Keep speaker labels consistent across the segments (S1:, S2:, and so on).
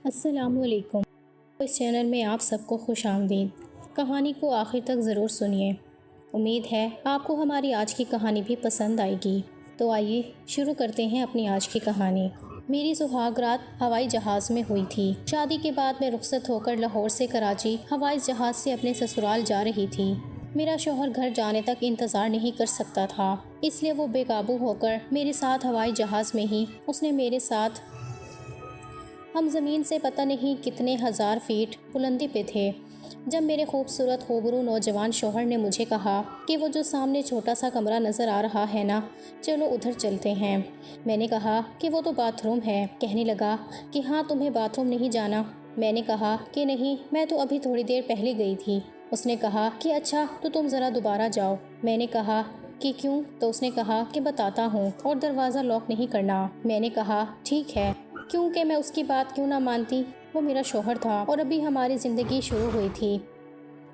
S1: السلام علیکم۔ اس چینل میں آپ سب کو خوش آمدید۔ کہانی کو آخر تک ضرور سنیے۔ امید ہے آپ کو ہماری آج کی کہانی بھی پسند آئے گی۔ تو آئیے شروع کرتے ہیں اپنی آج کی کہانی۔ میری سہاگ رات ہوائی جہاز میں ہوئی تھی۔ شادی کے بعد میں رخصت ہو کر لاہور سے کراچی ہوائی جہاز سے اپنے سسرال جا رہی تھی۔ میرا شوہر گھر جانے تک انتظار نہیں کر سکتا تھا، اس لیے وہ بے قابو ہو کر میرے ساتھ ہوائی جہاز میں ہی اس نے میرے ساتھ ہم زمین سے پتہ نہیں کتنے ہزار فیٹ بلندی پہ تھے، جب میرے خوبصورت خوبرو نوجوان شوہر نے مجھے کہا کہ وہ جو سامنے چھوٹا سا کمرہ نظر آ رہا ہے نا، چلو ادھر چلتے ہیں۔ میں نے کہا کہ وہ تو باتھ روم ہے۔ کہنے لگا کہ ہاں، تمہیں باتھ روم نہیں جانا؟ میں نے کہا کہ نہیں، میں تو ابھی تھوڑی دیر پہلے گئی تھی۔ اس نے کہا کہ اچھا، تو تم ذرا دوبارہ جاؤ۔ میں نے کہا کہ کیوں؟ تو اس نے کہا کہ بتاتا ہوں، اور دروازہ لاک نہیں کرنا۔ میں نے کہا ٹھیک ہے، کیونکہ میں اس کی بات کیوں نہ مانتی؟ وہ میرا شوہر تھا اور ابھی ہماری زندگی شروع ہوئی تھی۔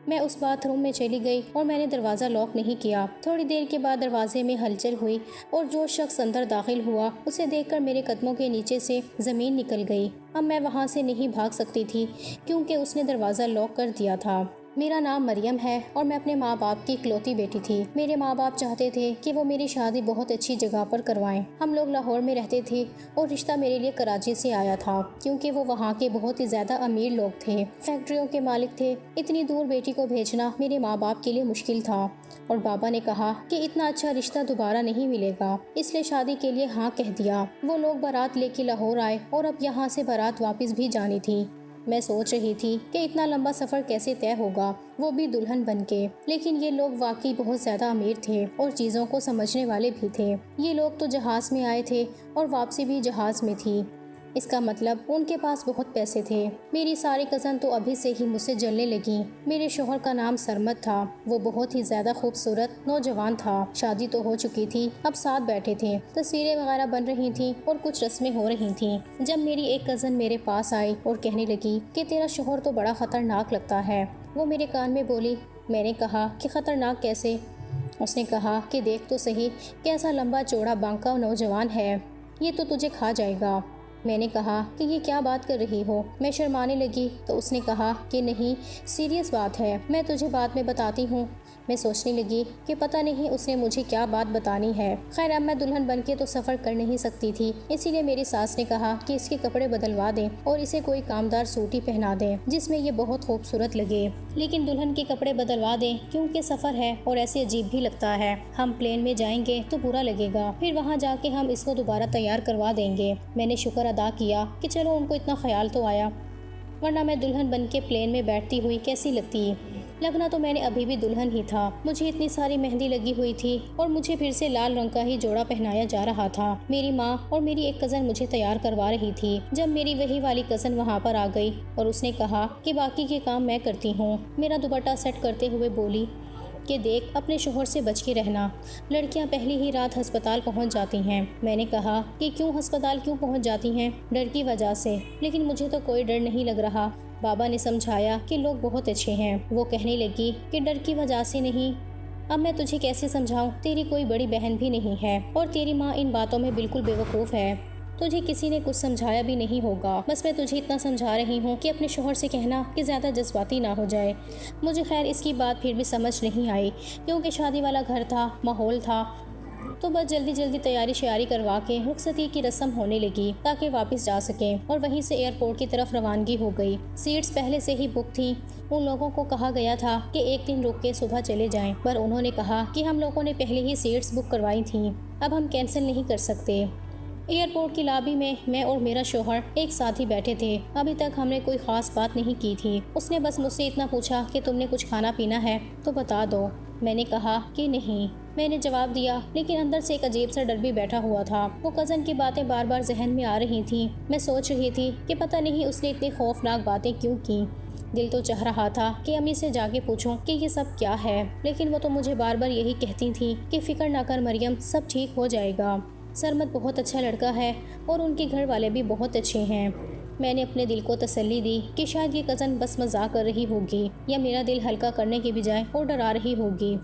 S1: میں اس باتھ روم میں چلی گئی اور میں نے دروازہ لاک نہیں کیا۔ تھوڑی دیر کے بعد دروازے میں ہلچل ہوئی اور جو شخص اندر داخل ہوا اسے دیکھ کر میرے قدموں کے نیچے سے زمین نکل گئی۔ اب میں وہاں سے نہیں بھاگ سکتی تھی کیونکہ اس نے دروازہ لاک کر دیا تھا۔ میرا نام مریم ہے اور میں اپنے ماں باپ کی اکلوتی بیٹی تھی۔ میرے ماں باپ چاہتے تھے کہ وہ میری شادی بہت اچھی جگہ پر کروائیں۔ ہم لوگ لاہور میں رہتے تھے اور رشتہ میرے لیے کراچی سے آیا تھا، کیونکہ وہ وہاں کے بہت ہی زیادہ امیر لوگ تھے، فیکٹریوں کے مالک تھے۔ اتنی دور بیٹی کو بھیجنا میرے ماں باپ کے لیے مشکل تھا، اور بابا نے کہا کہ اتنا اچھا رشتہ دوبارہ نہیں ملے گا، اس لیے شادی کے لیے ہاں کہہ دیا۔ وہ لوگ بارات لے کے لاہور آئے اور اب یہاں سے بارات واپس بھی جانی تھی۔ میں سوچ رہی تھی کہ اتنا لمبا سفر کیسے طے ہوگا، وہ بھی دلہن بن کے۔ لیکن یہ لوگ واقعی بہت زیادہ امیر تھے اور چیزوں کو سمجھنے والے بھی تھے۔ یہ لوگ تو جہاز میں آئے تھے اور واپسی بھی جہاز میں تھی، اس کا مطلب ان کے پاس بہت پیسے تھے۔ میری ساری کزن تو ابھی سے ہی مجھ سے جلنے لگیں۔ میرے شوہر کا نام سرمد تھا، وہ بہت ہی زیادہ خوبصورت نوجوان تھا۔ شادی تو ہو چکی تھی، اب ساتھ بیٹھے تھے، تصویریں وغیرہ بن رہی تھیں اور کچھ رسمیں ہو رہی تھیں، جب میری ایک کزن میرے پاس آئی اور کہنے لگی کہ تیرا شوہر تو بڑا خطرناک لگتا ہے۔ وہ میرے کان میں بولی۔ میں نے کہا کہ خطرناک کیسے؟ اس نے کہا کہ دیکھ تو صحیح، کیسا لمبا چوڑا بانکا نوجوان ہے، یہ تو تجھے کھا جائے گا۔ میں نے کہا کہ یہ کیا بات کر رہی ہو؟ میں شرمانے لگی تو اس نے کہا کہ نہیں، سیریس بات ہے، میں تجھے بعد میں بتاتی ہوں۔ میں سوچنے لگی کہ پتہ نہیں اس نے مجھے کیا بات بتانی ہے۔ خیر، اب میں دلہن بن کے تو سفر کر نہیں سکتی تھی، اسی لیے میری ساس نے کہا کہ اس کے کپڑے بدلوا دیں اور اسے کوئی کامدار سوٹ ہی پہنا دیں جس میں یہ بہت خوبصورت لگے۔ لیکن دلہن کے کپڑے بدلوا دیں کیونکہ سفر ہے اور ایسے عجیب بھی لگتا ہے، ہم پلین میں جائیں گے تو برا لگے گا، پھر وہاں جا کے ہم اس کو دوبارہ تیار کروا دیں گے۔ میں نے شکر ادا کیا کہ چلو ان کو اتنا خیال تو آیا، ورنہ میں دلہن بن کے پلین میں بیٹھتی ہوئی کیسی لگتی؟ لگنا تو میں نے ابھی بھی دلہن ہی تھا۔ مجھے اتنی ساری مہندی لگی ہوئی تھی اور مجھے پھر سے لال رنگ کا ہی جوڑا پہنایا جا رہا تھا۔ میری ماں اور میری ایک کزن مجھے تیار کروا رہی تھی، جب میری وہی والی کزن وہاں پر آ گئی اور اس نے کہا کہ باقی کے کام میں کرتی ہوں۔ میرا دوپٹہ سیٹ کرتے ہوئے بولی کہ دیکھ، اپنے شوہر سے بچ کے رہنا، لڑکیاں پہلی ہی رات ہسپتال پہنچ جاتی ہیں۔ میں نے کہا کہ کیوں ہسپتال کیوں پہنچ جاتی ہیں؟ ڈر کی وجہ سے۔ لیکن مجھے تو کوئی ڈر نہیں لگ رہا، بابا نے سمجھایا کہ لوگ بہت اچھے ہیں۔ وہ کہنے لگی کہ ڈر کی وجہ سے نہیں، اب میں تجھے کیسے سمجھاؤں، تیری کوئی بڑی بہن بھی نہیں ہے اور تیری ماں ان باتوں میں بالکل بیوقوف ہے، تجھے کسی نے کچھ سمجھایا بھی نہیں ہوگا، بس میں تجھے اتنا سمجھا رہی ہوں کہ اپنے شوہر سے کہنا کہ زیادہ جذباتی نہ ہو جائے۔ مجھے خیر اس کی بات پھر بھی سمجھ نہیں آئی، کیونکہ شادی والا گھر تھا، ماحول تھا، تو بس جلدی جلدی تیاری شیاری کروا کے رخصتی کی رسم ہونے لگی تاکہ واپس جا سکیں، اور وہیں سے ایئرپورٹ کی طرف روانگی ہو گئی۔ سیٹس پہلے سے ہی بک تھیں، ان لوگوں کو کہا گیا تھا کہ ایک دن رک کے صبح چلے جائیں، پر انہوں نے کہا کہ ہم لوگوں نے پہلے ہی سیٹس بک کروائی تھیں، اب ہم کینسل نہیں کر سکتے۔ ایئرپورٹ کی لابی میں اور میرا شوہر ایک ساتھ ہی بیٹھے تھے۔ ابھی تک ہم نے کوئی خاص بات نہیں کی تھی۔ اس نے بس مجھ سے اتنا پوچھا کہ تم نے کچھ کھانا پینا ہے تو بتا دو۔ میں نے کہا کہ نہیں، میں نے جواب دیا، لیکن اندر سے ایک عجیب سا ڈر بھی بیٹھا ہوا تھا۔ وہ کزن کی باتیں بار بار ذہن میں آ رہی تھیں۔ میں سوچ رہی تھی کہ پتہ نہیں اس نے اتنی خوفناک باتیں کیوں کی۔ دل تو چاہ رہا تھا کہ امی سے جا کے پوچھوں کہ یہ سب کیا ہے، لیکن وہ تو مجھے بار بار یہی کہتی تھی کہ فکر نہ کر مریم، سب ٹھیک ہو جائے گا، سرمد بہت اچھا لڑکا ہے اور ان کے گھر والے بھی بہت اچھے ہیں۔ میں نے اپنے دل کو تسلی دی کہ شاید یہ کزن بس مزاق کر رہی ہوگی یا میرا دل ہلکا کرنے کے بجائے اور ڈرا رہی ہوگی۔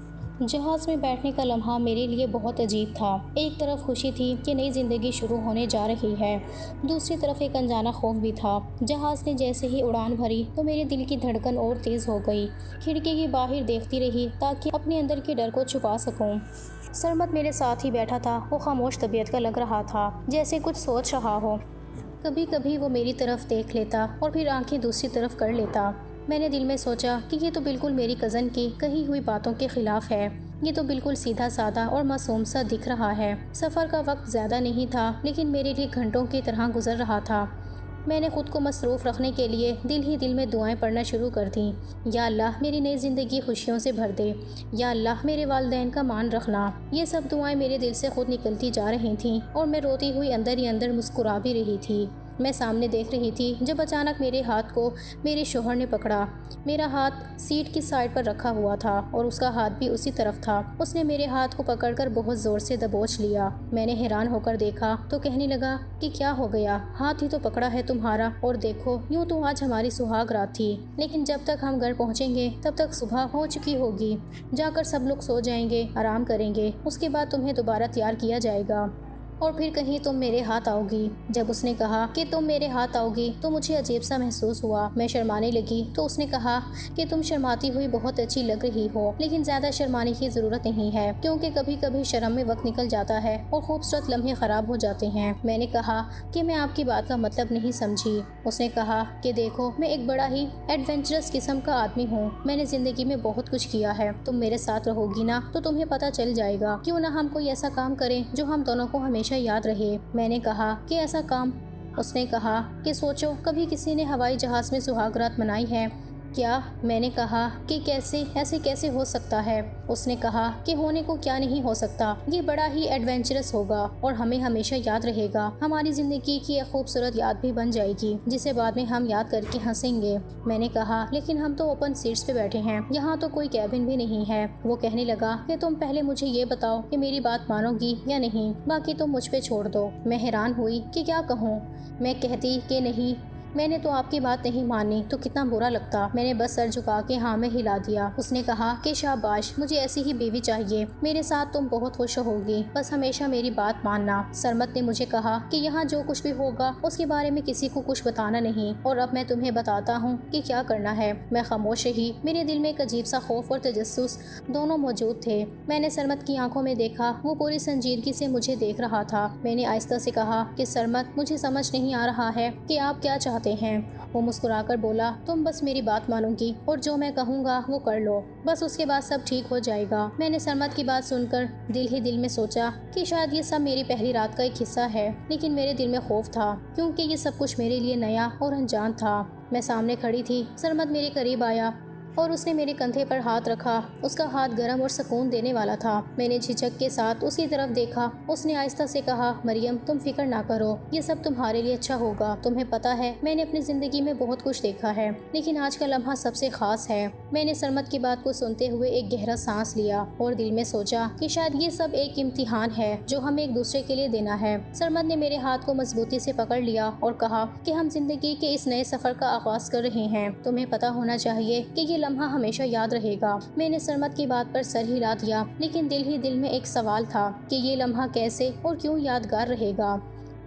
S1: جہاز میں بیٹھنے کا لمحہ میرے لیے بہت عجیب تھا۔ ایک طرف خوشی تھی کہ نئی زندگی شروع ہونے جا رہی ہے، دوسری طرف ایک انجانا خوف بھی تھا۔ جہاز نے جیسے ہی اڑان بھری تو میرے دل کی دھڑکن اور تیز ہو گئی۔ کھڑکی کی باہر دیکھتی رہی تاکہ اپنے اندر کے ڈر کو چھپا سکوں۔ سرمد میرے ساتھ ہی بیٹھا تھا۔ وہ خاموش طبیعت کا لگ رہا تھا، جیسے کچھ سوچ رہا ہو۔ کبھی کبھی وہ میری طرف دیکھ لیتا اور پھر آنکھیں دوسری طرف کر لیتا۔ میں نے دل میں سوچا کہ یہ تو بالکل میری کزن کی کہی ہوئی باتوں کے خلاف ہے۔ یہ تو بالکل سیدھا سادہ اور معصوم سا دکھ رہا ہے۔ سفر کا وقت زیادہ نہیں تھا، لیکن میرے لیے گھنٹوں کی طرح گزر رہا تھا۔ میں نے خود کو مصروف رکھنے کے لیے دل ہی دل میں دعائیں پڑھنا شروع کر دیں۔ یا اللہ میری نئی زندگی خوشیوں سے بھر دے، یا اللہ میرے والدین کا مان رکھنا۔ یہ سب دعائیں میرے دل سے خود نکلتی جا رہی تھیں اور میں روتی ہوئی اندر ہی اندر مسکرا بھی رہی تھی۔ میں سامنے دیکھ رہی تھی جب اچانک میرے ہاتھ کو میرے شوہر نے پکڑا۔ میرا ہاتھ سیٹ کی سائڈ پر رکھا ہوا تھا اور اس کا ہاتھ بھی اسی طرف تھا۔ اس نے میرے ہاتھ کو پکڑ کر بہت زور سے دبوچ لیا۔ میں نے حیران ہو کر دیکھا تو کہنے لگا کہ کیا ہو گیا؟ ہاتھ ہی تو پکڑا ہے تمہارا، اور دیکھو یوں تو آج ہماری سہاگ رات تھی، لیکن جب تک ہم گھر پہنچیں گے تب تک صبح ہو چکی ہوگی۔ جا کر سب لوگ سو جائیں گے، آرام کریں گے، اس کے بعد تمہیں دوبارہ تیار کیا جائے گا اور پھر کہیں تم میرے ہاتھ آؤ گی۔ جب اس نے کہا کہ تم میرے ہاتھ آؤ گی تو مجھے عجیب سا محسوس ہوا۔ میں شرمانے لگی تو اس نے کہا کہ تم شرماتی ہوئی بہت اچھی لگ رہی ہو، لیکن زیادہ شرمانے کی ضرورت نہیں ہے، کیونکہ کبھی کبھی شرم میں وقت نکل جاتا ہے اور خوبصورت لمحے خراب ہو جاتے ہیں۔ میں نے کہا کہ میں آپ کی بات کا مطلب نہیں سمجھی۔ اس نے کہا کہ دیکھو میں ایک بڑا ہی ایڈونچرس قسم کا آدمی ہوں، میں نے زندگی میں بہت کچھ کیا ہے۔ تم میرے ساتھ رہو گی نا تو تمہیں پتہ چل جائے گا، کیوں نہ ہم کوئی ایسا کام کریں جو ہم دونوں کو ہمیشہ یاد رہے۔ میں نے کہا کہ ایسا کام؟ اس نے کہا کہ سوچو کبھی کسی نے ہوائی جہاز میں سہاگ رات منائی ہے کیا؟ میں نے کہا کہ ایسے کیسے ہو سکتا ہے؟ اس نے کہا کہ ہونے کو کیا نہیں ہو سکتا، یہ بڑا ہی ایڈونچرس ہوگا اور ہمیں ہمیشہ یاد رہے گا۔ ہماری زندگی کی ایک خوبصورت یاد بھی بن جائے گی جسے بعد میں ہم یاد کر کے ہنسیں گے۔ میں نے کہا لیکن ہم تو اوپن سیٹس پہ بیٹھے ہیں، یہاں تو کوئی کیبن بھی نہیں ہے۔ وہ کہنے لگا کہ تم پہلے مجھے یہ بتاؤ کہ میری بات مانو گی یا نہیں، باقی تم مجھ پہ چھوڑ دو۔ میں حیران ہوئی کہ کیا کہوں۔ میں کہتی کہ نہیں، میں نے تو آپ کی بات نہیں مانی تو کتنا برا لگتا۔ میں نے بس سر جھکا کے ہاں میں ہلا دیا۔ اس نے کہا کہ شاباش، مجھے ایسی ہی بیوی چاہیے، میرے ساتھ تم بہت خوش ہوگی، بس ہمیشہ میری بات ماننا۔ سرمد نے مجھے کہا کہ یہاں جو کچھ بھی ہوگا اس کے بارے میں کسی کو کچھ بتانا نہیں، اور اب میں تمہیں بتاتا ہوں کہ کیا کرنا ہے۔ میں خاموش رہی۔ میرے دل میں ایک عجیب سا خوف اور تجسس دونوں موجود تھے۔ میں نے سرمد کی آنکھوں میں دیکھا، وہ پوری سنجیدگی سے مجھے دیکھ رہا تھا۔ میں نے آہستہ سے کہا کہ سرمد، مجھے سمجھ نہیں آ رہا ہے کہ آپ کیا چاہتے ہیں۔ وہ مسکرا کر بولا تم بس میری بات مانو گی اور جو میں کہوں گا وہ کر لو، بس اس کے بعد سب ٹھیک ہو جائے گا۔ میں نے سرمد کی بات سن کر دل ہی دل میں سوچا کہ شاید یہ سب میری پہلی رات کا ایک حصہ ہے، لیکن میرے دل میں خوف تھا کیونکہ یہ سب کچھ میرے لیے نیا اور انجان تھا۔ میں سامنے کھڑی تھی، سرمد میرے قریب آیا اور اس نے میرے کندھے پر ہاتھ رکھا۔ اس کا ہاتھ گرم اور سکون دینے والا تھا۔ میں نے جھجک کے ساتھ اس کی طرف دیکھا۔ اس نے آہستہ سے کہا مریم، تم فکر نہ کرو، یہ سب تمہارے لیے اچھا ہوگا۔ تمہیں پتہ ہے میں نے اپنی زندگی میں بہت کچھ دیکھا ہے، لیکن آج کا لمحہ سب سے خاص ہے۔ میں نے سرمد کی بات کو سنتے ہوئے ایک گہرا سانس لیا اور دل میں سوچا کہ شاید یہ سب ایک امتحان ہے جو ہمیں ایک دوسرے کے لیے دینا ہے۔ سرمد نے میرے ہاتھ کو مضبوطی سے پکڑ لیا اور کہا کہ ہم زندگی کے اس نئے سفر کا آغاز کر رہے ہیں، تمہیں پتہ ہونا چاہیے کہ یہ لمحہ ہمیشہ یاد رہے گا۔ میں نے سرمد کی بات پر سر ہلا دیا، لیکن دل ہی دل میں ایک سوال تھا کہ یہ لمحہ کیسے اور کیوں یادگار رہے گا۔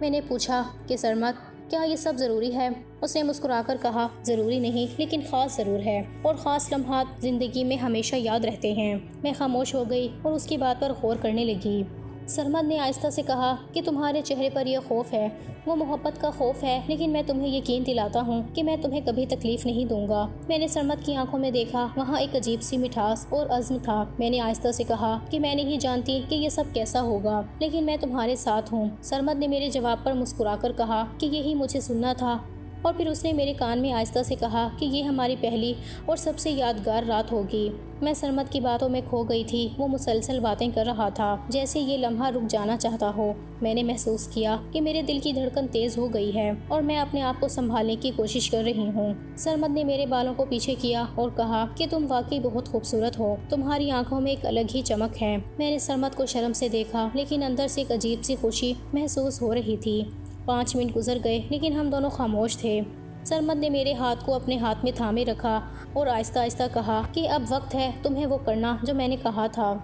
S1: میں نے پوچھا کہ سرمد، کیا یہ سب ضروری ہے؟ اس نے مسکرا کر کہا ضروری نہیں، لیکن خاص ضرور ہے، اور خاص لمحات زندگی میں ہمیشہ یاد رہتے ہیں۔ میں خاموش ہو گئی اور اس کی بات پر غور کرنے لگی۔ سرمد نے آہستہ سے کہا کہ تمہارے چہرے پر یہ خوف ہے، وہ محبت کا خوف ہے، لیکن میں تمہیں یقین دلاتا ہوں کہ میں تمہیں کبھی تکلیف نہیں دوں گا۔ میں نے سرمد کی آنکھوں میں دیکھا، وہاں ایک عجیب سی مٹھاس اور عزم تھا۔ میں نے آہستہ سے کہا کہ میں نہیں جانتی کہ یہ سب کیسا ہوگا، لیکن میں تمہارے ساتھ ہوں۔ سرمد نے میرے جواب پر مسکرا کر کہا کہ یہی مجھے سننا تھا، اور پھر اس نے میرے کان میں آہستہ سے کہا کہ یہ ہماری پہلی اور سب سے یادگار رات ہوگی۔ میں سرمد کی باتوں میں کھو گئی تھی۔ وہ مسلسل باتیں کر رہا تھا جیسے یہ لمحہ رک جانا چاہتا ہو۔ میں نے محسوس کیا کہ میرے دل کی دھڑکن تیز ہو گئی ہے اور میں اپنے آپ کو سنبھالنے کی کوشش کر رہی ہوں۔ سرمد نے میرے بالوں کو پیچھے کیا اور کہا کہ تم واقعی بہت خوبصورت ہو، تمہاری آنکھوں میں ایک الگ ہی چمک ہے۔ میں نے سرمد کو شرم سے دیکھا، لیکن اندر سے ایک عجیب سی خوشی محسوس ہو رہی تھی۔ 5 منٹ گزر گئے لیکن ہم دونوں خاموش تھے۔ سرمد نے میرے ہاتھ کو اپنے ہاتھ میں تھامے رکھا اور آہستہ آہستہ کہا کہ اب وقت ہے تمہیں وہ کرنا جو میں نے کہا تھا۔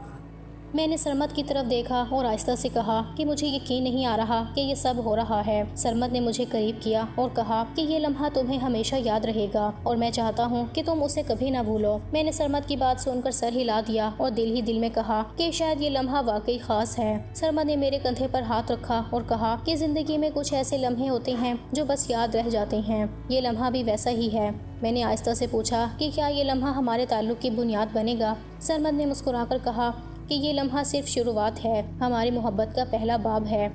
S1: میں نے سرمد کی طرف دیکھا اور آہستہ سے کہا کہ مجھے یقین نہیں آ رہا کہ یہ سب ہو رہا ہے۔ سرمد نے مجھے قریب کیا اور کہا کہ یہ لمحہ تمہیں ہمیشہ یاد رہے گا اور میں چاہتا ہوں کہ تم اسے کبھی نہ بھولو۔ میں نے سرمد کی بات سن کر سر ہلا دیا اور دل ہی دل میں کہا کہ شاید یہ لمحہ واقعی خاص ہے۔ سرمد نے میرے کندھے پر ہاتھ رکھا اور کہا کہ زندگی میں کچھ ایسے لمحے ہوتے ہیں جو بس یاد رہ جاتے ہیں۔ یہ لمحہ بھی ویسا ہی ہے۔ میں نے آہستہ سے پوچھا کہ کیا یہ لمحہ ہمارے تعلق کی بنیاد بنے گا؟ سرمد نے مسکرا کر کہا کہ یہ لمحہ صرف شروعات ہے، ہماری محبت کا پہلا باب ہے۔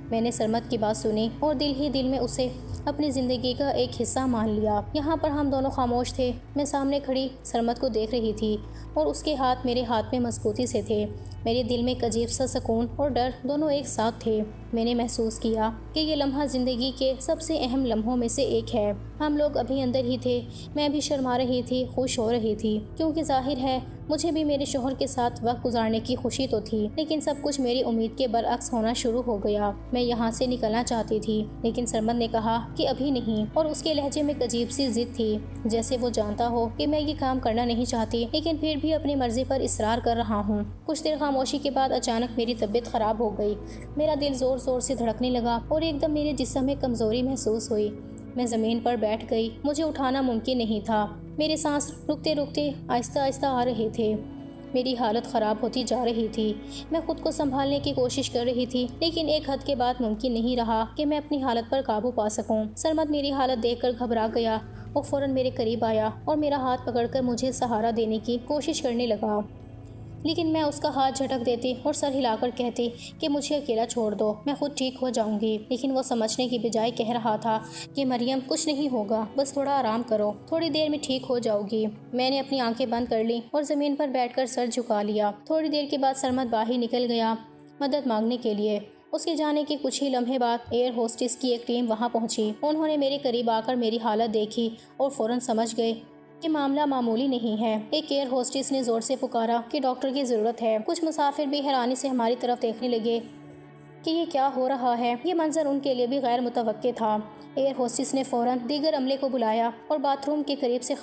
S1: میں نے سرمد کی بات سنی اور دل ہی دل میں اسے اپنی زندگی کا ایک حصہ مان لیا۔ یہاں پر ہم دونوں خاموش تھے۔ میں سامنے کھڑی سرمد کو دیکھ رہی تھی اور اس کے ہاتھ میرے ہاتھ میں مضبوطی سے تھے۔ میرے دل میں ایک عجیب سا سکون اور ڈر دونوں ایک ساتھ تھے۔ میں نے محسوس کیا کہ یہ لمحہ زندگی کے سب سے اہم لمحوں میں سے ایک ہے۔ ہم لوگ ابھی اندر ہی تھے۔ میں بھی شرما رہی تھی، خوش ہو رہی تھی، کیونکہ ظاہر ہے مجھے بھی میرے شوہر کے ساتھ وقت گزارنے کی خوشی تو تھی، لیکن سب کچھ میری امید کے برعکس ہونا شروع ہو گیا۔ میں یہاں سے نکلنا چاہتی تھی، لیکن سرمد نے کہا کہ ابھی نہیں، اور اس کے لہجے میں ایک عجیب سی ضد تھی، جیسے وہ جانتا ہو کہ میں یہ کام کرنا نہیں چاہتی، لیکن پھر بھی اپنی مرضی پر اصرار کر رہا ہوں۔ کچھ دیر خاموشی کے بعد اچانک میری طبیعت خراب ہو گئی۔ میرا دل زور زور سے دھڑکنے لگا اور ایک دم میرے جسم میں کمزوری محسوس ہوئی۔ میں زمین پر بیٹھ گئی۔ مجھے اٹھانا ممکن نہیں تھا۔ میرے سانس رکتے رکتے آہستہ آہستہ آ رہے تھے۔ میری حالت خراب ہوتی جا رہی تھی۔ میں خود کو سنبھالنے کی کوشش کر رہی تھی، لیکن ایک حد کے بعد ممکن نہیں رہا کہ میں اپنی حالت پر قابو پا سکوں۔ سرمد میری حالت دیکھ کر گھبرا گیا۔ وہ فوراً میرے قریب آیا اور میرا ہاتھ پکڑ کر مجھے سہارا دینے کی کوشش کرنے لگا، لیکن میں اس کا ہاتھ جھٹک دیتی اور سر ہلا کر کہتی کہ مجھے اکیلا چھوڑ دو، میں خود ٹھیک ہو جاؤں گی۔ لیکن وہ سمجھنے کی بجائے کہہ رہا تھا کہ مریم کچھ نہیں ہوگا، بس تھوڑا آرام کرو، تھوڑی دیر میں ٹھیک ہو جاؤ گی۔ میں نے اپنی آنکھیں بند کر لی اور زمین پر بیٹھ کر سر جھکا لیا۔ تھوڑی دیر کے بعد سرمد باہر نکل گیا مدد مانگنے کے لیے۔ اس کے جانے کے کچھ ہی لمحے بعد ایئر ہوسٹس کی ایک ٹیم وہاں پہنچی۔ انہوں نے میرے قریب آ کر میری حالت دیکھی اور فوراً سمجھ گئے کہ معاملہ معمولی نہیں ہے۔ ایک ایئر ہوسٹس نے زور سے پکارا کہ ڈاکٹر کی ضرورت ہے۔ کچھ مسافر بھی حیرانی سے ہماری طرف دیکھنے لگے کہ یہ کیا ہو رہا ہے۔ یہ منظر ان کے لیے بھی غیر متوقع تھا۔ ایئر ہوسٹس نے فوراً دیگر عملے کو بلایا اور باتھ روم کے قریب سے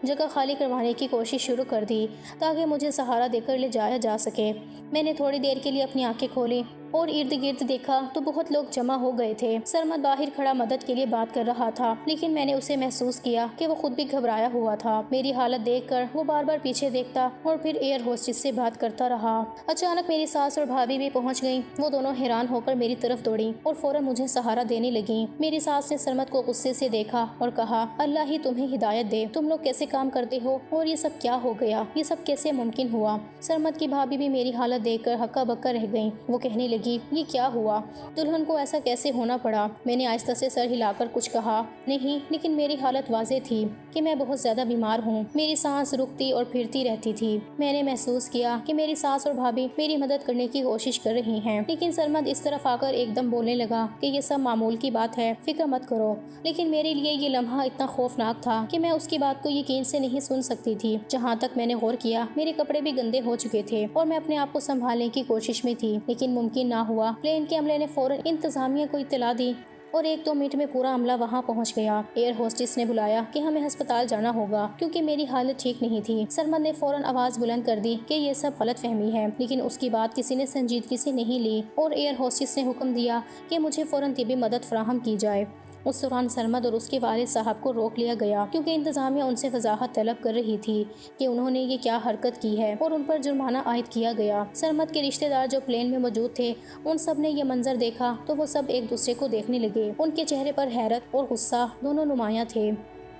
S1: جگہ خالی کروانے کی کوشش شروع کر دی تاکہ مجھے سہارا دے کر لے جایا جا سکے۔ میں نے تھوڑی دیر کے لیے اپنی آنکھیں کھولی اور ارد گرد دیکھا تو بہت لوگ جمع ہو گئے تھے۔ سرمد باہر کھڑا مدد کے لیے بات کر رہا تھا، لیکن میں نے اسے محسوس کیا کہ وہ خود بھی گھبرایا ہوا تھا۔ میری حالت دیکھ کر وہ بار بار پیچھے دیکھتا اور پھر ایئر ہوسٹس سے بات کرتا رہا۔ اچانک میری ساس اور بھابھی بھی پہنچ گئیں۔ وہ دونوں حیران ہو کر میری طرف دوڑیں اور فوراً مجھے سہارا دینے لگیں۔ میری ساس نے سرمد کو غصے سے دیکھا اور کہا، اللہ ہی تمہیں ہدایت دے، تم لوگ کیسے کام کرتے ہو اور یہ سب کیا ہو گیا، یہ سب کیسے ممکن ہوا؟ سرمد کی بھابھی بھی میری حالت دیکھ کر ہکا بکا رہ گئیں۔ وہ کہنے لگی، یہ کیا ہوا؟ دلہن کو ایسا کیسے ہونا پڑا؟ میں نے آہستہ سے سر ہلا کر کچھ کہا نہیں، لیکن میری حالت واضح تھی کہ میں بہت زیادہ بیمار ہوں۔ میری سانس رکتی اور پھرتی رہتی تھی۔ میں نے محسوس کیا کہ میری ساس اور بھابھی میری مدد کرنے کی کوشش کر رہی ہیں، لیکن سرمد اس طرف آ کر ایک دم بولنے لگا کہ یہ سب معمول کی بات ہے، فکر مت کرو۔ لیکن میرے لیے یہ لمحہ اتنا خوفناک تھا کہ میں اس کی بات کو یقین سے نہیں سن سکتی تھی۔ جہاں تک میں نے غور کیا، میرے کپڑے بھی گندے ہو چکے تھے اور میں اپنے آپ کو سنبھالنے کی کوشش میں تھی، لیکن ممکن نہ ہوا۔ پلین کے عملے نے فوراً انتظامیہ کو اطلاع دی اور 1-2 منٹ میں پورا عملہ وہاں پہنچ گیا۔ ایئر ہوسٹس نے بلایا کہ ہمیں ہسپتال جانا ہوگا کیونکہ میری حالت ٹھیک نہیں تھی۔ سرمد نے فوراً آواز بلند کر دی کہ یہ سب غلط فہمی ہے، لیکن اس کی بات کسی نے سنجیدگی سے نہیں لی اور ایئر ہوسٹس نے حکم دیا کہ مجھے فوراً طبی مدد فراہم کی جائے۔ اس دوران سرمد اور اس کے والد صاحب کو روک لیا گیا کیونکہ انتظامیہ ان سے وضاحت طلب کر رہی تھی کہ انہوں نے یہ کیا حرکت کی ہے اور ان پر جرمانہ عائد کیا گیا۔ سرمد کے رشتہ دار جو پلین میں موجود تھے، ان سب نے یہ منظر دیکھا تو وہ سب ایک دوسرے کو دیکھنے لگے۔ ان کے چہرے پر حیرت اور غصہ دونوں نمایاں تھے۔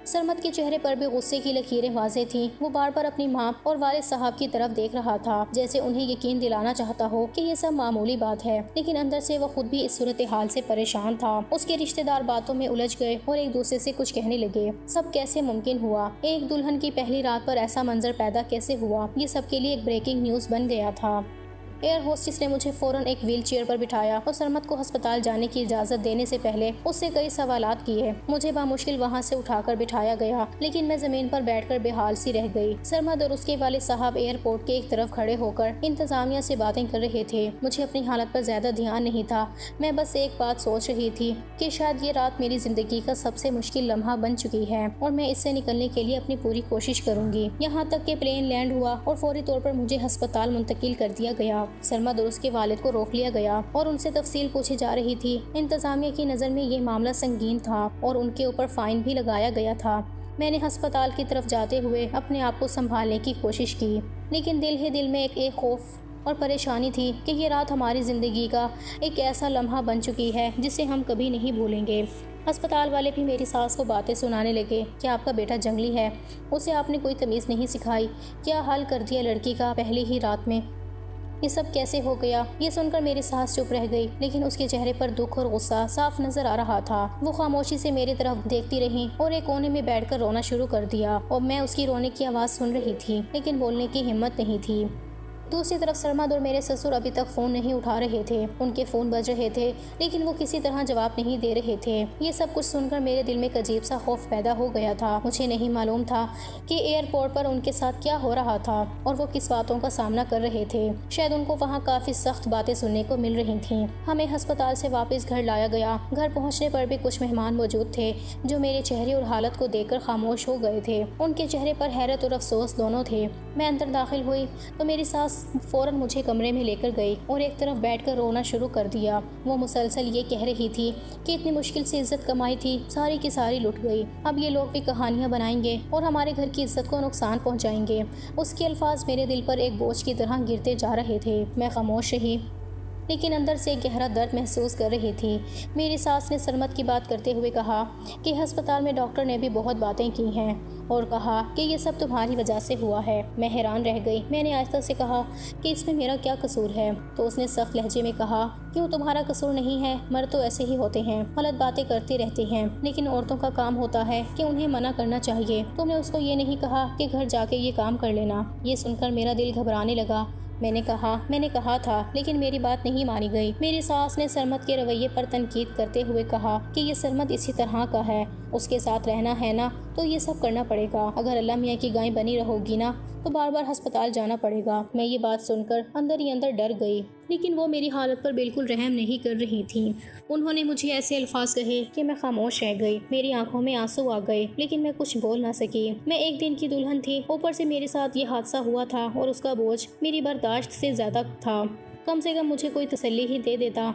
S1: سرمد کے چہرے پر بھی غصے کی لکیریں واضح تھیں۔ وہ بار بار اپنی ماں اور والد صاحب کی طرف دیکھ رہا تھا، جیسے انہیں یقین دلانا چاہتا ہو کہ یہ سب معمولی بات ہے، لیکن اندر سے وہ خود بھی اس صورتحال سے پریشان تھا۔ اس کے رشتہ دار باتوں میں الجھ گئے اور ایک دوسرے سے کچھ کہنے لگے۔ سب کیسے ممکن ہوا؟ ایک دلہن کی پہلی رات پر ایسا منظر پیدا کیسے ہوا؟ یہ سب کے لیے ایک بریکنگ نیوز بن گیا تھا۔ ایئر ہوسٹس نے مجھے فوراً ایک ویل چیئر پر بٹھایا اور سرمد کو ہسپتال جانے کی اجازت دینے سے پہلے اس سے کئی سوالات کیے۔ مجھے بامشکل وہاں سے اٹھا کر بٹھایا گیا، لیکن میں زمین پر بیٹھ کر بے حال سی رہ گئی۔ سرمد اور اس کے والد صاحب ایئرپورٹ کے ایک طرف کھڑے ہو کر انتظامیہ سے باتیں کر رہے تھے۔ مجھے اپنی حالت پر زیادہ دھیان نہیں تھا، میں بس ایک بات سوچ رہی تھی کہ شاید یہ رات میری زندگی کا سب سے مشکل لمحہ بن چکی ہے اور میں اس سے نکلنے کے لیے اپنی پوری کوشش کروں گی، یہاں تک کہ پلین لینڈ ہوا اور فوری طور پر مجھے ہسپتال منتقل کر دیا گیا۔ سرمد اور اس کے والد کو روک لیا گیا اور ان سے تفصیل پوچھی جا رہی تھی۔ انتظامیہ کی نظر میں یہ معاملہ سنگین تھا اور ان کے اوپر فائن بھی لگایا گیا تھا۔ میں نے ہسپتال کی طرف جاتے ہوئے اپنے آپ کو سنبھالنے کی کوشش کی، لیکن دل ہی دل میں ایک خوف اور پریشانی تھی کہ یہ رات ہماری زندگی کا ایک ایسا لمحہ بن چکی ہے جسے ہم کبھی نہیں بھولیں گے۔ ہسپتال والے بھی میری ساس کو باتیں سنانے لگے کہ آپ کا بیٹا جنگلی ہے، اسے آپ نے کوئی تمیز نہیں سکھائی، کیا حال کر دیا لڑکی کا پہلی ہی رات میں، یہ سب کیسے ہو گیا؟ یہ سن کر میری ساس چپ رہ گئی، لیکن اس کے چہرے پر دکھ اور غصہ صاف نظر آ رہا تھا۔ وہ خاموشی سے میری طرف دیکھتی رہی اور ایک کونے میں بیٹھ کر رونا شروع کر دیا اور میں اس کی رونے کی آواز سن رہی تھی، لیکن بولنے کی ہمت نہیں تھی۔ دوسری طرف سرمد اور میرے سسر ابھی تک فون نہیں اٹھا رہے تھے۔ ان کے فون بج رہے تھے، لیکن وہ کسی طرح جواب نہیں دے رہے تھے۔ یہ سب کچھ سن کر میرے دل میں ایک عجیب سا خوف پیدا ہو گیا تھا۔ مجھے نہیں معلوم تھا کہ ایئرپورٹ پر ان کے ساتھ کیا ہو رہا تھا اور وہ کس باتوں کا سامنا کر رہے تھے۔ شاید ان کو وہاں کافی سخت باتیں سننے کو مل رہی تھیں۔ ہمیں ہسپتال سے واپس گھر لایا گیا۔ گھر پہنچنے پر بھی کچھ مہمان موجود تھے جو میرے چہرے اور حالت کو دیکھ کر خاموش ہو گئے تھے۔ ان کے چہرے پر حیرت اور افسوس دونوں تھے۔ میں اندر داخل ہوئی تو میری ساس فوراً مجھے کمرے میں لے کر گئی اور ایک طرف بیٹھ کر رونا شروع کر دیا۔ وہ مسلسل یہ کہہ رہی تھی کہ اتنی مشکل سے عزت کمائی تھی، ساری کی ساری لٹ گئی، اب یہ لوگ بھی کہانیاں بنائیں گے اور ہمارے گھر کی عزت کو نقصان پہنچائیں گے۔ اس کے الفاظ میرے دل پر ایک بوجھ کی طرح گرتے جا رہے تھے۔ میں خاموش رہی، لیکن اندر سے گہرا درد محسوس کر رہی تھی۔ میری ساس نے سرمد کی بات کرتے ہوئے کہا کہ ہسپتال میں ڈاکٹر نے بھی بہت باتیں کی ہیں اور کہا کہ یہ سب تمہاری وجہ سے ہوا ہے۔ میں حیران رہ گئی۔ میں نے آہستہ سے کہا کہ اس میں میرا کیا قصور ہے؟ تو اس نے سخت لہجے میں کہا، کیوں تمہارا قصور نہیں ہے؟ مرد تو ایسے ہی ہوتے ہیں، غلط باتیں کرتے رہتے ہیں، لیکن عورتوں کا کام ہوتا ہے کہ انہیں منع کرنا چاہیے۔ تم نے اس کو یہ نہیں کہا کہ گھر جا کے یہ کام کر لینا؟ یہ سن کر میرا دل گھبرانے لگا۔ میں نے کہا تھا، لیکن میری بات نہیں مانی گئی۔ میری ساس نے سرمد کے رویے پر تنقید کرتے ہوئے کہا کہ یہ سرمد اسی طرح کا ہے، اس کے ساتھ رہنا ہے نا تو یہ سب کرنا پڑے گا، اگر اللہ میاں کی گائیں بنی رہو گی نا تو بار بار ہسپتال جانا پڑے گا۔ میں یہ بات سن کر اندر ہی اندر ڈر گئی، لیکن وہ میری حالت پر بالکل رحم نہیں کر رہی تھیں۔ انہوں نے مجھے ایسے الفاظ کہے کہ میں خاموش رہ گئی۔ میری آنکھوں میں آنسو آ گئے، لیکن میں کچھ بول نہ سکی۔ میں ایک دن کی دلہن تھی، اوپر سے میرے ساتھ یہ حادثہ ہوا تھا اور اس کا بوجھ میری برداشت سے زیادہ تھا۔ کم سے کم مجھے کوئی تسلی ہی دے دیتا،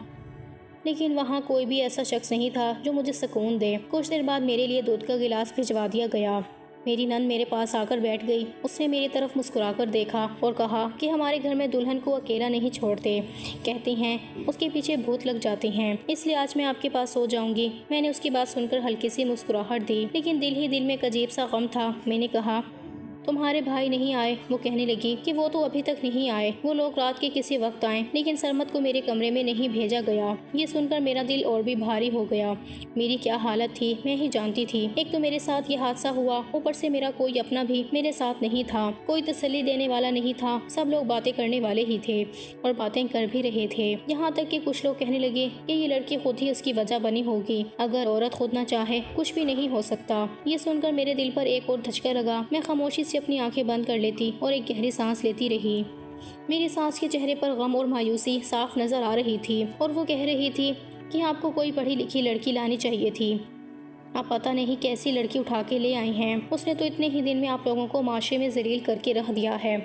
S1: لیکن وہاں کوئی بھی ایسا شخص نہیں تھا جو مجھے سکون دے۔ کچھ دیر بعد میرے لیے دودھ کا گلاس بھجوا دیا گیا۔ میری نند میرے پاس آ کر بیٹھ گئی۔ اس نے میری طرف مسکرا کر دیکھا اور کہا کہ ہمارے گھر میں دلہن کو اکیلا نہیں چھوڑتے، کہتے ہیں اس کے پیچھے بھوت لگ جاتے ہیں، اس لیے آج میں آپ کے پاس سو جاؤں گی۔ میں نے اس کی بات سن کر ہلکی سی مسکراہٹ دی، لیکن دل ہی دل میں ایک عجیب سا غم تھا۔ میں نے کہا، تمہارے بھائی نہیں آئے؟ وہ کہنے لگی کہ وہ تو ابھی تک نہیں آئے، وہ لوگ رات کے کسی وقت آئیں، لیکن سرمد کو میرے کمرے میں نہیں بھیجا گیا۔ یہ سن کر میرا دل اور بھی بھاری ہو گیا۔ میری کیا حالت تھی میں ہی جانتی تھی۔ ایک تو میرے ساتھ یہ حادثہ ہوا، اوپر سے میرا کوئی اپنا بھی میرے ساتھ نہیں تھا، کوئی تسلی دینے والا نہیں تھا، سب لوگ باتیں کرنے والے ہی تھے اور باتیں کر بھی رہے تھے، یہاں تک کہ کچھ لوگ کہنے لگے کہ یہ لڑکی خود ہی اس کی وجہ بنی ہوگی، اگر عورت خود نہ چاہے کچھ بھی نہیں ہو سکتا۔ یہ سن کر میرے دل پر ایک اور دھچکا لگا۔ میں خاموشی سے اپنی آنکھیں بند کر لیتی اور ایک گہری سانس لیتی رہی۔ میری سانس کے چہرے پر غم اور مایوسی صاف نظر آ رہی تھی اور وہ کہہ رہی تھی کہ آپ کو کوئی پڑھی لکھی لڑکی لانی چاہیے تھی، آپ پتہ نہیں کیسی لڑکی اٹھا کے لے آئی ہیں، اس نے تو اتنے ہی دن میں آپ لوگوں کو معاشرے میں ذلیل کر کے رکھ دیا ہے،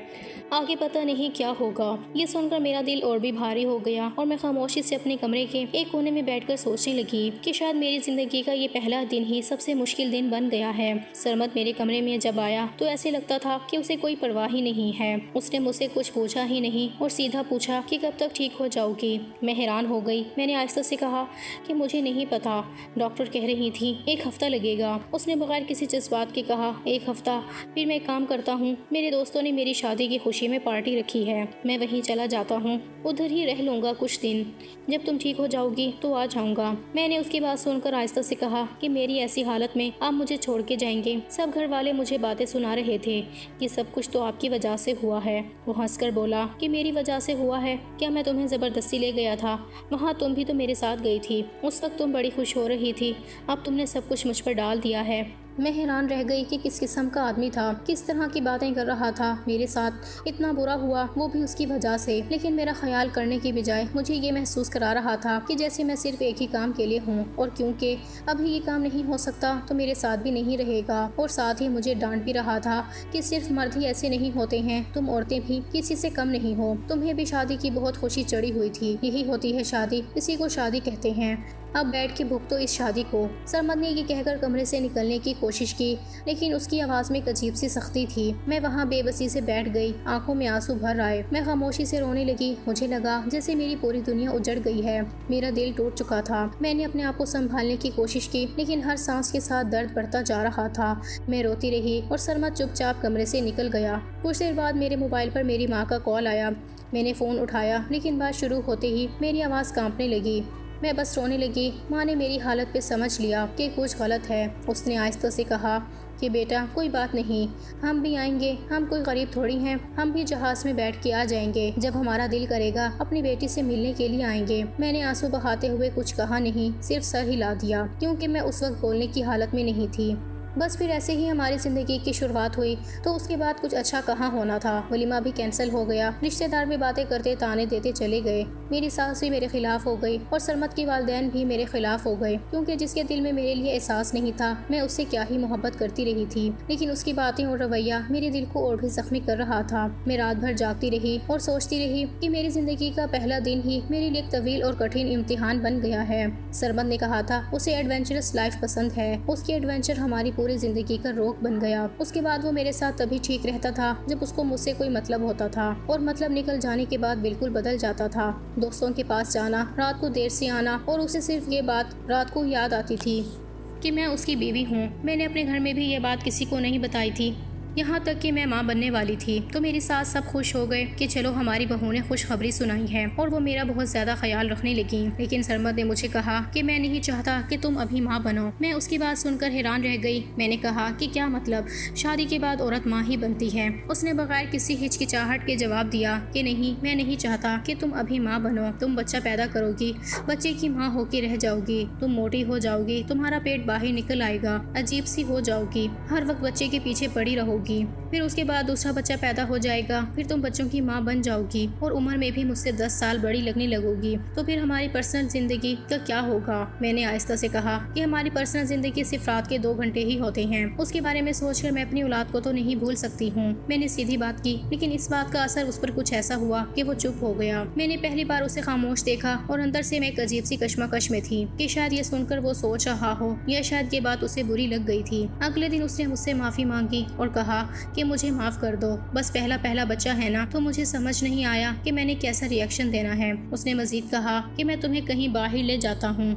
S1: آگے پتہ نہیں کیا ہوگا۔ یہ سن کر میرا دل اور بھی بھاری ہو گیا اور میں خاموشی سے اپنے کمرے کے ایک کونے میں بیٹھ کر سوچنے لگی کہ شاید میری زندگی کا یہ پہلا دن ہی سب سے مشکل دن بن گیا ہے۔ سرمد میرے کمرے میں جب آیا تو ایسے لگتا تھا کہ اسے کوئی پرواہ ہی نہیں ہے۔ اس نے مجھ سے کچھ پوچھا ہی نہیں اور سیدھا پوچھا کہ کب تک ٹھیک ہو جاؤ گی۔ میں حیران ہو گئی۔ میں نے آہستہ سے کہا کہ مجھے نہیں پتا، ڈاکٹر کہہ رہی تھی 1 ہفتہ لگے گا۔ اس نے بغیر کسی جذبات کے کہا 1 ہفتہ؟ پھر میں کام کرتا ہوں، میرے دوستوں نے میری شادی کی خوشی میں پارٹی رکھی ہے، میں وہیں چلا جاتا ہوں، ادھر ہی رہ لوں گا کچھ دن، جب تم ٹھیک ہو جاؤ گی تو آ جاؤں گا۔ میں نے اس کی بات سن کر آہستہ سے کہا کہ میری ایسی حالت میں آپ مجھے چھوڑ کے جائیں گے؟ سب گھر والے مجھے باتیں سنا رہے تھے کہ سب کچھ تو آپ کی وجہ سے ہوا ہے۔ وہ ہنس کر بولا کہ میری وجہ سے ہوا ہے؟ کیا میں تمہیں زبردستی لے گیا تھا؟ وہاں تم بھی تو میرے ساتھ گئی تھی، اس وقت تم بڑی خوش ہو رہی تھی، اب تم نے سب کچھ مجھ پر ڈال دیا ہے۔ میں حیران رہ گئی کہ کس قسم کا آدمی تھا، کس طرح کی باتیں کر رہا تھا میرے ساتھ، اتنا برا ہوا وہ بھی اس کی وجہ سے۔ لیکن میرا خیال کرنے کی بجائے مجھے یہ محسوس کرا رہا تھا کہ جیسے میں صرف ایک ہی کام کے لیے ہوں، اور کیونکہ ابھی یہ کام نہیں ہو سکتا تو میرے ساتھ بھی نہیں رہے گا، اور ساتھ ہی مجھے ڈانٹ بھی رہا تھا کہ صرف مرد ہی ایسے نہیں ہوتے ہیں، تم عورتیں بھی کسی سے کم نہیں ہو، تمہیں بھی شادی کی بہت خوشی چڑھی ہوئی تھی، یہی ہوتی ہے شادی، اسی کو شادی کہتے ہیں، اب بیٹھ کے بھگتو اس شادی کو۔ سرمد نے یہ کہہ کر کمرے سے نکلنے کی کوشش کی، لیکن اس کی آواز میں ایک عجیب سی سختی تھی۔ میں وہاں بے بسی سے بیٹھ گئی، آنکھوں میں آنسو بھر آئے، میں خاموشی سے رونے لگی، مجھے لگا جیسے میری پوری دنیا اجڑ گئی ہے، میرا دل ٹوٹ چکا تھا۔ میں نے اپنے آپ کو سنبھالنے کی کوشش کی، لیکن ہر سانس کے ساتھ درد بڑھتا جا رہا تھا۔ میں روتی رہی اور سرمد چپ چاپ کمرے سے نکل گیا۔ کچھ دیر بعد میرے موبائل پر میری ماں کا کال آیا، میں نے فون اٹھایا، لیکن بات شروع ہوتے ہی میری آواز کانپنے لگی، میں بس رونے لگی۔ ماں نے میری حالت پہ سمجھ لیا کہ کچھ غلط ہے۔ اس نے آہستہ سے کہا کہ بیٹا کوئی بات نہیں، ہم بھی آئیں گے، ہم کوئی غریب تھوڑی ہیں، ہم بھی جہاز میں بیٹھ کے آ جائیں گے، جب ہمارا دل کرے گا اپنی بیٹی سے ملنے کے لیے آئیں گے۔ میں نے آنسو بہاتے ہوئے کچھ کہا نہیں، صرف سر ہلا دیا، کیونکہ میں اس وقت بولنے کی حالت میں نہیں تھی۔ بس پھر ایسے ہی ہماری زندگی کی شروعات ہوئی، تو اس کے بعد کچھ اچھا کہاں ہونا تھا، ولیمہ بھی کینسل ہو گیا، رشتہ دار بھی باتیں کرتے تانے دیتے چلے گئے، میری ساس بھی میرے خلاف ہو گئی، اور سرمد کے والدین بھی میرے خلاف ہو گئے، کیونکہ جس کے دل میں میرے لیے احساس نہیں تھا، میں اس سے کیا ہی محبت کرتی رہی تھی، لیکن اس کی باتیں اور رویہ میرے دل کو اور بھی زخمی کر رہا تھا۔ میں رات بھر جاگتی رہی اور سوچتی رہی کہ میری زندگی کا پہلا دن ہی میرے لیے ایک طویل اور کٹھن امتحان بن گیا ہے۔ سرمد نے کہا تھا اسے ایڈونچرس لائف پسند ہے، اس کی ایڈونچر ہماری پوری زندگی کا روک بن گیا۔ اس کے بعد وہ میرے ساتھ تبھی ٹھیک رہتا تھا جب اس کو مجھ سے کوئی مطلب ہوتا تھا، اور مطلب نکل جانے کے بعد بالکل بدل جاتا تھا۔ دوستوں کے پاس جانا، رات کو دیر سے آنا، اور اسے صرف یہ بات رات کو یاد آتی تھی کہ میں اس کی بیوی ہوں۔ میں نے اپنے گھر میں بھی یہ بات کسی کو نہیں بتائی تھی، یہاں تک کہ میں ماں بننے والی تھی، تو میری ساس سب خوش ہو گئے کہ چلو ہماری بہو نے خوشخبری سنائی ہے، اور وہ میرا بہت زیادہ خیال رکھنے لگیں۔ لیکن سرمد نے مجھے کہا کہ میں نہیں چاہتا کہ تم ابھی ماں بنو۔ میں اس کی بات سن کر حیران رہ گئی۔ میں نے کہا کہ کیا مطلب، شادی کے بعد عورت ماں ہی بنتی ہے؟ اس نے بغیر کسی ہچکچاہٹ کے جواب دیا کہ نہیں، میں نہیں چاہتا کہ تم ابھی ماں بنو، تم بچہ پیدا کرو گی، بچے کی ماں ہو کے رہ جاؤ گی، تم موٹی ہو جاؤ گی، تمہارا پیٹ باہر نکل آئے گا، عجیب سی ہو جاؤ گی، ہر وقت بچے کے پیچھے پڑی رہو گی، پھر اس کے بعد دوسرا بچہ پیدا ہو جائے گا، پھر تم بچوں کی ماں بن جاؤ گی، اور عمر میں بھی مجھ سے 10 سال بڑی لگنے لگو گی، تو پھر ہماری پرسنل زندگی کا کیا ہوگا؟ میں نے آہستہ سے کہا کہ ہماری پرسنل زندگی صرف رات کے 2 گھنٹے ہی ہوتے ہیں، اس کے بارے میں سوچ کر میں اپنی اولاد کو تو نہیں بھول سکتی ہوں۔ میں نے سیدھی بات کی، لیکن اس بات کا اثر اس پر کچھ ایسا ہوا کہ وہ چپ ہو گیا۔ میں نے پہلی بار اسے خاموش دیکھا، اور اندر سے میں ایک عجیب سی کشمکش میں تھی کہ شاید یہ سن کر وہ سوچ رہا ہو، یا شاید یہ بات اسے بری لگ گئی تھی۔ اگلے دن اس نے مجھ سے معافی مانگی اور کہا کہ مجھے معاف کر دو، بس پہلا بچہ ہے نا، تو مجھے سمجھ نہیں آیا کہ میں نے کیسا ری ایکشن دینا ہے۔ اس نے مزید کہا کہ میں تمہیں کہیں باہر لے جاتا ہوں،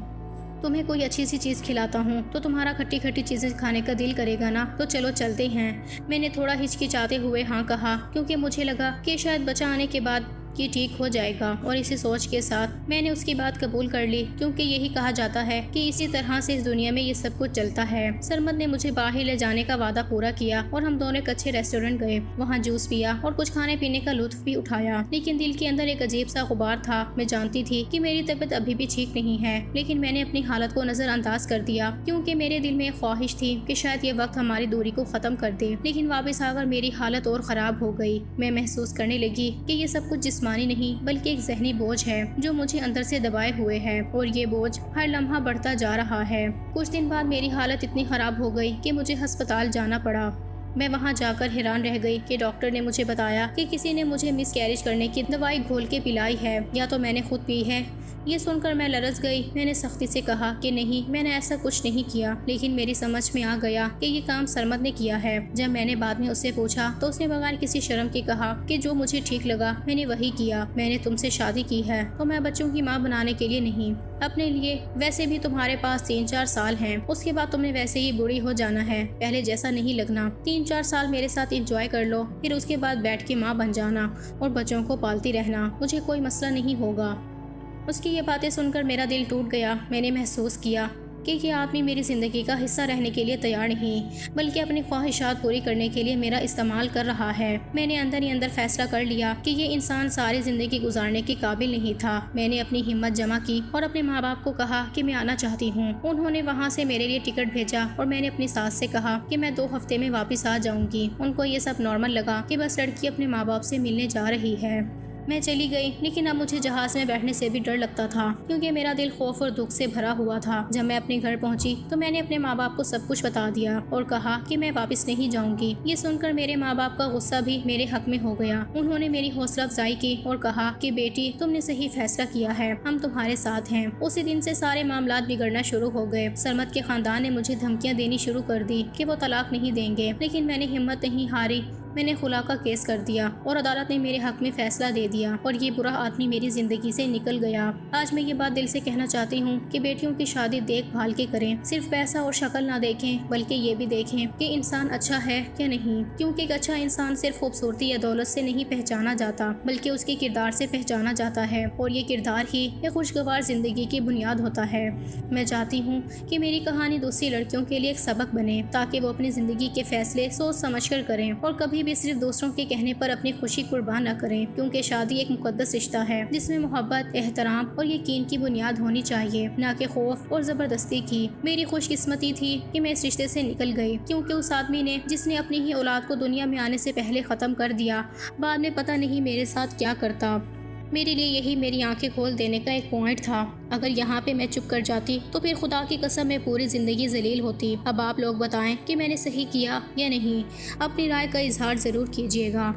S1: تمہیں کوئی اچھی سی چیز کھلاتا ہوں، تو تمہارا کھٹی کھٹی چیزیں کھانے کا دل کرے گا نا، تو چلو چلتے ہیں۔ میں نے تھوڑا ہچکچاتے ہوئے ہاں کہا، کیونکہ مجھے لگا کہ شاید بچہ آنے کے بعد کہ ٹھیک ہو جائے گا، اور اسی سوچ کے ساتھ میں نے اس کی بات قبول کر لی، کیونکہ یہی کہا جاتا ہے کہ اسی طرح سے اس دنیا میں یہ سب کچھ چلتا ہے۔ سرمد نے مجھے باہر لے جانے کا وعدہ پورا کیا، اور ہم دونوں ایک اچھے ریسٹورنٹ گئے، وہاں جوس پیا اور کچھ کھانے پینے کا لطف بھی اٹھایا، لیکن دل کے اندر ایک عجیب سا غبار تھا۔ میں جانتی تھی کہ میری طبیعت ابھی بھی ٹھیک نہیں ہے، لیکن میں نے اپنی حالت کو نظر انداز کر دیا، کیونکہ میرے دل میں ایک خواہش تھی کہ شاید یہ وقت ہماری دوری کو ختم کر دے، لیکن واپس آ کر میری حالت اور خراب ہو گئی۔ میں محسوس کرنے لگی کہ یہ سب کچھ جسمانی نہیں بلکہ ایک ذہنی بوجھ ہے جو مجھے اندر سے دبائے ہوئے ہے، اور یہ بوجھ ہر لمحہ بڑھتا جا رہا ہے۔ کچھ دن بعد میری حالت اتنی خراب ہو گئی کہ مجھے ہسپتال جانا پڑا۔ میں وہاں جا کر حیران رہ گئی کہ ڈاکٹر نے مجھے بتایا کہ کسی نے مجھے مس کیریج کرنے کی دوائی گھول کے پلائی ہے، یا تو میں نے خود پی ہے یہ سن کر میں لرز گئی۔ میں نے سختی سے کہا کہ نہیں، میں نے ایسا کچھ نہیں کیا، لیکن میری سمجھ میں آ گیا کہ یہ کام سرمد نے کیا ہے۔ جب میں نے بعد میں اس سے پوچھا تو اس نے بغیر کسی شرم کے کہا کہ جو مجھے ٹھیک لگا میں نے وہی کیا۔ میں نے تم سے شادی کی ہے تو میں بچوں کی ماں بنانے کے لیے نہیں، اپنے لیے۔ ویسے بھی تمہارے پاس 3-4 سال ہیں، اس کے بعد تم نے ویسے ہی بوڑھی ہو جانا ہے، پہلے جیسا نہیں لگنا۔ 3-4 سال میرے ساتھ انجوائے کر لو، پھر اس کے بعد بیٹھ کے ماں بن جانا اور بچوں کو پالتی رہنا، مجھے کوئی مسئلہ نہیں ہوگا۔ اس کی یہ باتیں سن کر میرا دل ٹوٹ گیا۔ میں نے محسوس کیا کہ یہ آدمی میری زندگی کا حصہ رہنے کے لیے تیار نہیں، بلکہ اپنی خواہشات پوری کرنے کے لیے میرا استعمال کر رہا ہے۔ میں نے اندر ہی اندر فیصلہ کر لیا کہ یہ انسان ساری زندگی گزارنے کے قابل نہیں تھا۔ میں نے اپنی ہمت جمع کی اور اپنے ماں باپ کو کہا کہ میں آنا چاہتی ہوں۔ انہوں نے وہاں سے میرے لیے ٹکٹ بھیجا اور میں نے اپنی ساس سے کہا کہ میں 2 ہفتے میں واپس آ جاؤں گی۔ ان کو یہ سب نارمل لگا کہ بس لڑکی اپنے ماں باپ سے ملنے جا رہی ہے۔ میں چلی گئی، لیکن اب مجھے جہاز میں بیٹھنے سے بھی ڈر لگتا تھا، کیونکہ میرا دل خوف اور دکھ سے بھرا ہوا تھا۔ جب میں اپنے گھر پہنچی تو میں نے اپنے ماں باپ کو سب کچھ بتا دیا اور کہا کہ میں واپس نہیں جاؤں گی۔ یہ سن کر میرے ماں باپ کا غصہ بھی میرے حق میں ہو گیا۔ انہوں نے میری حوصلہ افزائی کی اور کہا کہ بیٹی، تم نے صحیح فیصلہ کیا ہے، ہم تمہارے ساتھ ہیں۔ اسی دن سے سارے معاملات بگڑنا شروع ہو گئے۔ سرمد کے خاندان نے مجھے دھمکیاں دینی شروع کر دی کہ وہ طلاق نہیں دیں گے، لیکن میں نے ہمت نہیں ہاری۔ میں نے خلا کا کیس کر دیا اور عدالت نے میرے حق میں فیصلہ دے دیا اور یہ برا آدمی میری زندگی سے نکل گیا۔ آج میں یہ بات دل سے کہنا چاہتی ہوں کہ بیٹیوں کی شادی دیکھ بھال کے کریں، صرف پیسہ اور شکل نہ دیکھیں، بلکہ یہ بھی دیکھیں کہ انسان اچھا ہے یا نہیں، کیونکہ ایک اچھا انسان صرف خوبصورتی یا دولت سے نہیں پہچانا جاتا، بلکہ اس کے کردار سے پہچانا جاتا ہے، اور یہ کردار ہی ایک خوشگوار زندگی کی بنیاد ہوتا ہے۔ میں چاہتی ہوں کہ میری کہانی دوسری لڑکیوں کے لیے ایک سبق بنے، تاکہ وہ اپنی زندگی کے فیصلے سوچ سمجھ کر کریں اور کبھی بھی صرف دوسروں کے کہنے پر اپنی خوشی قربان نہ کریں، کیونکہ شادی ایک مقدس رشتہ ہے جس میں محبت، احترام اور یقین کی بنیاد ہونی چاہیے، نہ کہ خوف اور زبردستی کی۔ میری خوش قسمتی تھی کہ میں اس رشتے سے نکل گئی، کیونکہ اس آدمی نے جس نے اپنی ہی اولاد کو دنیا میں آنے سے پہلے ختم کر دیا، بعد میں پتہ نہیں میرے ساتھ کیا کرتا۔ میرے لیے یہی میری آنکھیں کھول دینے کا ایک پوائنٹ تھا۔ اگر یہاں پہ میں چپ کر جاتی تو پھر خدا کی قسم میں پوری زندگی ذلیل ہوتی۔ اب آپ لوگ بتائیں کہ میں نے صحیح کیا یا نہیں۔ اپنی رائے کا اظہار ضرور کیجیے گا۔